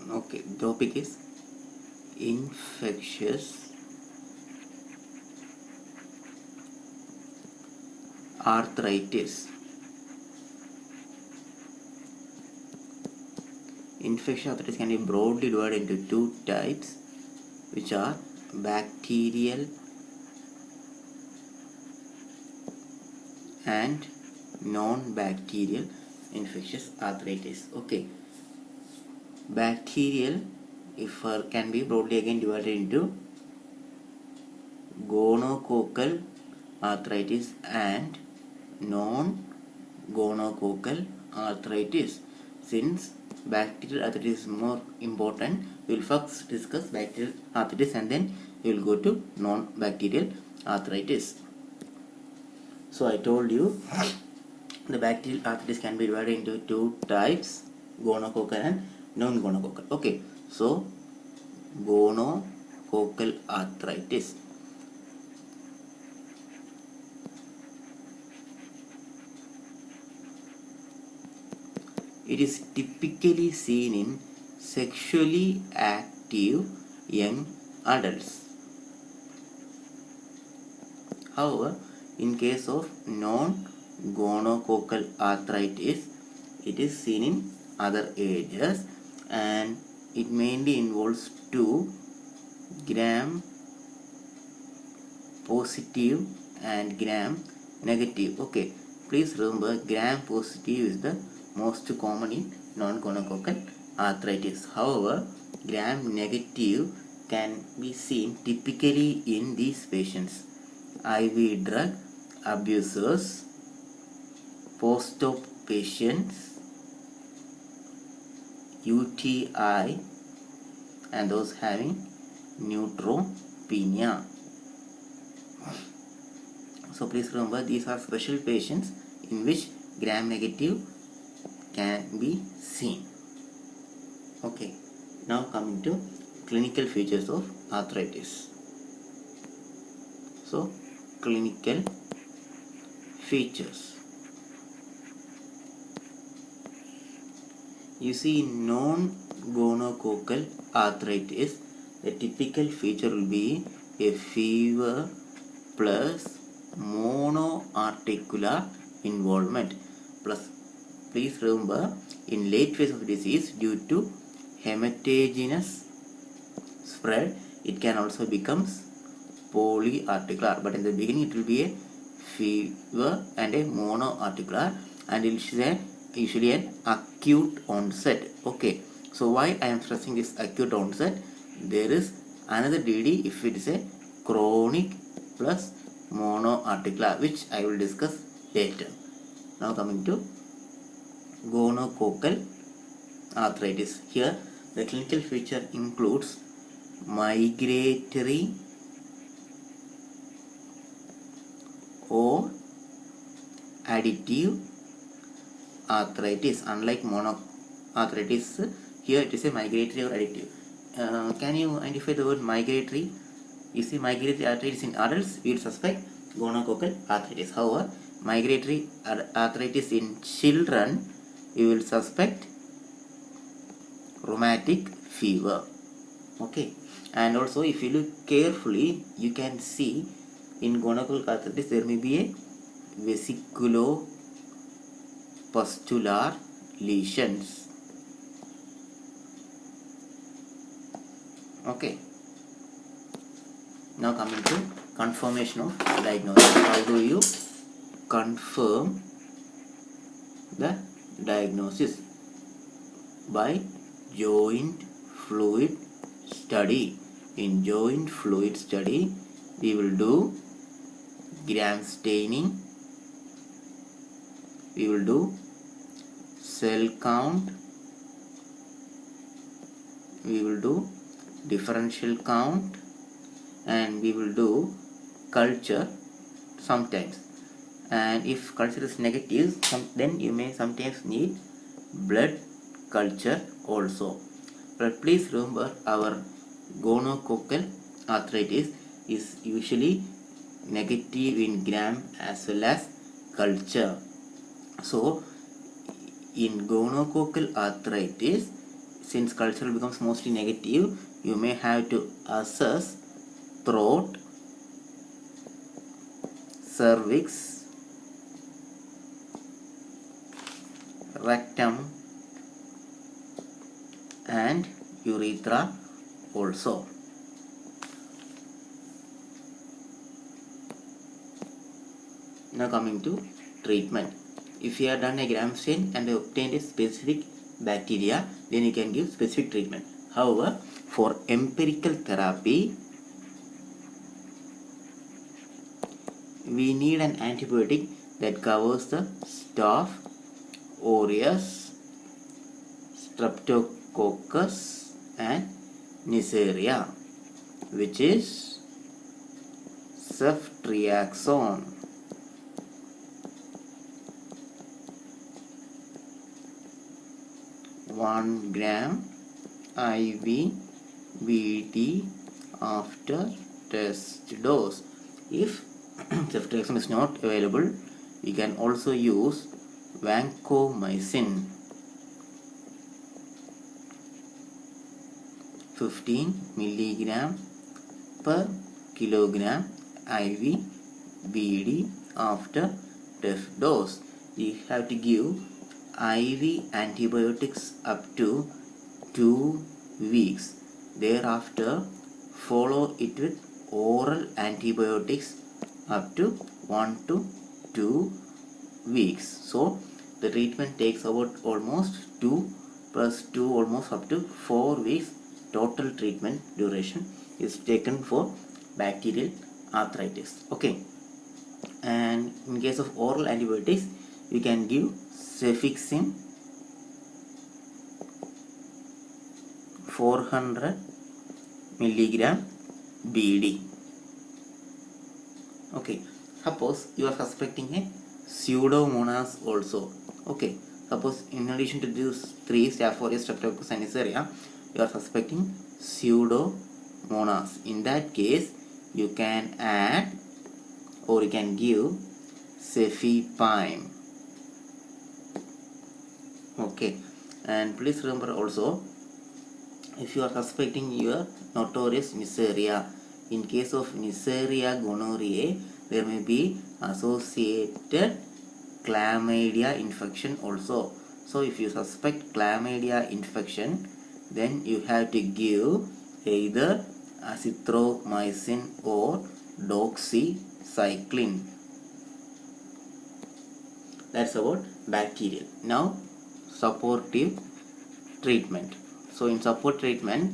Okay, the topic is infectious arthritis. Infectious arthritis can be broadly divided into two types, which are bacterial and non-bacterial infectious arthritis. Okay, bacterial can be broadly again divided into gonococcal arthritis and non-gonococcal arthritis. Since bacterial arthritis is more important, we will first discuss bacterial arthritis and then we will go to non-bacterial arthritis. So I told you the bacterial arthritis can be divided into two types, gonococcal and non-gonococcal. Okay, so gonococcal arthritis. It is typically seen in sexually active young adults. However, in case of non-gonococcal arthritis, it is seen in other ages and it mainly involves two gram positive and gram negative. Okay, please remember gram positive is the most common in non-gonococcal arthritis. However, gram negative can be seen typically in these patients: IV drug abusers, post-op patients, UTI, and those having neutropenia. So please remember, these are special patients in which gram negative can be seen. Okay, now coming to clinical features of arthritis. So clinical features. You see, in non-gonococcal arthritis, the typical feature will be a fever plus monoarticular involvement. Plus, please remember, in late phase of the disease, due to hematogenous spread, it can also become polyarticular. But in the beginning, it will be a fever and a monoarticular, and it is usually an acute onset. Okay, so why I am stressing this acute onset? There is another DD if it is a chronic plus monoarticular, which I will discuss later. Now coming to gonococcal arthritis. Here the clinical feature includes migratory or additive arthritis. Unlike monoarthritis, here it is a migratory or additive. Can you identify the word migratory? You see, migratory arthritis in adults, we will suspect gonococcal arthritis. However, migratory arthritis in children, we will suspect rheumatic fever. Okay, and also if you look carefully, you can see in gonococcal arthritis there may be a vesiculopustular lesions. Okay, now coming to confirmation of diagnosis. How do you confirm the diagnosis? By joint fluid study. In joint fluid study, we will do gram staining, we will do cell count, we will do differential count, and we will do culture sometimes. And if culture is negative, then you may sometimes need blood culture also. But please remember, our gonococcal arthritis is usually negative in gram as well as culture. So in gonococcal arthritis, since cultural becomes mostly negative, you may have to assess throat, cervix, rectum and urethra also. Now coming to treatment. If you have done a gram stain and obtained a specific bacteria, then you can give specific treatment. However, for empirical therapy, we need an antibiotic that covers the staph aureus, streptococcus and Neisseria, which is ceftriaxone. 1 gram IV BD after test dose. If ceftriaxone is not available, we can also use vancomycin 15 milligram per kilogram IV BD after test dose. We have to give IV antibiotics up to 2 weeks. Thereafter, follow it with oral antibiotics up to 1 to 2 weeks. So, the treatment takes about almost 2 plus 2 almost up to 4 weeks. Total treatment duration is taken for bacterial arthritis. Okay. And in case of oral antibiotics, you can give cefixime 400 milligram BD. Okay, suppose you are suspecting a pseudomonas also. Okay, suppose in addition to these 3 Staph aureus, streptococcus and Neisseria, you are suspecting pseudomonas. In that case, you can add or you can give cefepime. Okay, and please remember also, if you are suspecting your notorious Neisseria, in case of Neisseria gonorrhoeae, there may be associated chlamydia infection also. So if you suspect chlamydia infection, then you have to give either azithromycin or doxycycline. That's about bacterial. Now supportive treatment. So in support treatment,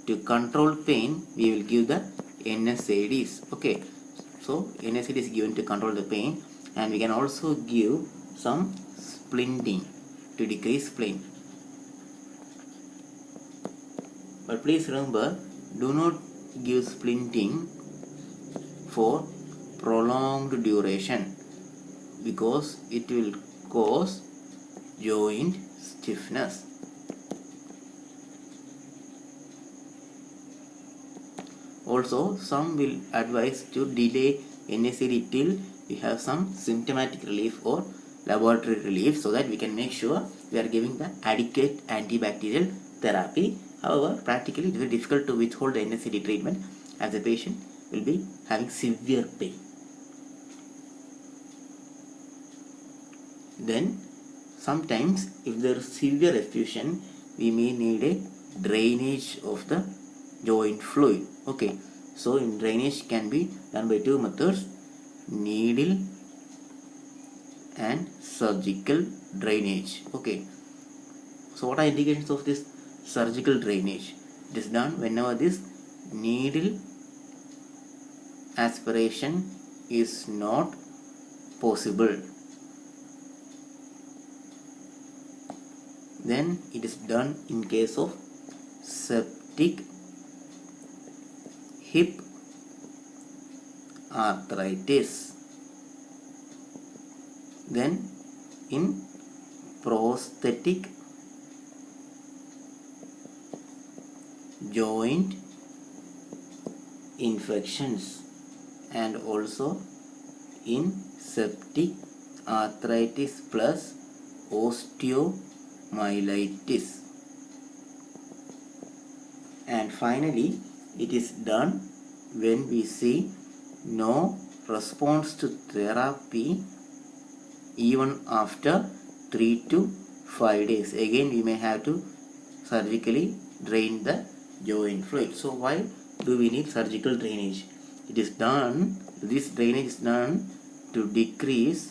to control pain, we will give the NSAIDs. Okay, so NSAID is given to control the pain, and we can also give some splinting to decrease pain. But please remember, do not give splinting for prolonged duration because it will cause joint stiffness. Also, some will advise to delay NSAID till we have some symptomatic relief or laboratory relief, so that we can make sure we are giving the adequate antibacterial therapy. However, practically it is very difficult to withhold the NSAID treatment as the patient will be having severe pain. Then sometimes if there is severe effusion, we may need a drainage of the joint fluid. Okay, so in drainage can be done by 2 methods: needle and surgical drainage. Okay, so what are indications of this surgical drainage? It is done whenever this needle aspiration is not possible. Then it is done in case of septic hip arthritis. Then in prosthetic joint infections, and also in septic arthritis plus osteomyelitis. And finally, it is done when we see no response to therapy even after 3 to 5 days. Again, we may have to surgically drain the joint fluid. So why do we need surgical drainage? It is done, this drainage is done to decrease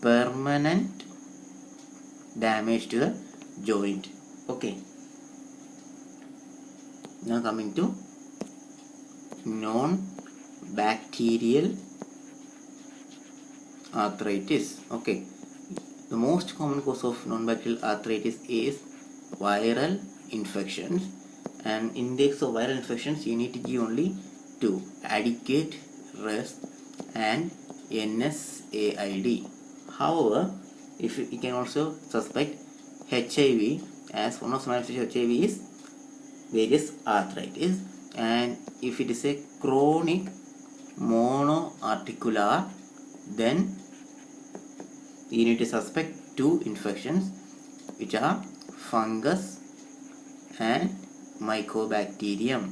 permanent damage to the joint. Okay. Now coming to non-bacterial arthritis. Okay. The most common cause of non-bacterial arthritis is viral infections, and in the case of viral infections you need to give only two: adequate rest and NSAID. However, if you can also suspect HIV, as one of the manifestations of HIV is various arthritis, and if it is a chronic monoarticular, then you need to suspect two infections, which are fungus and mycobacterium.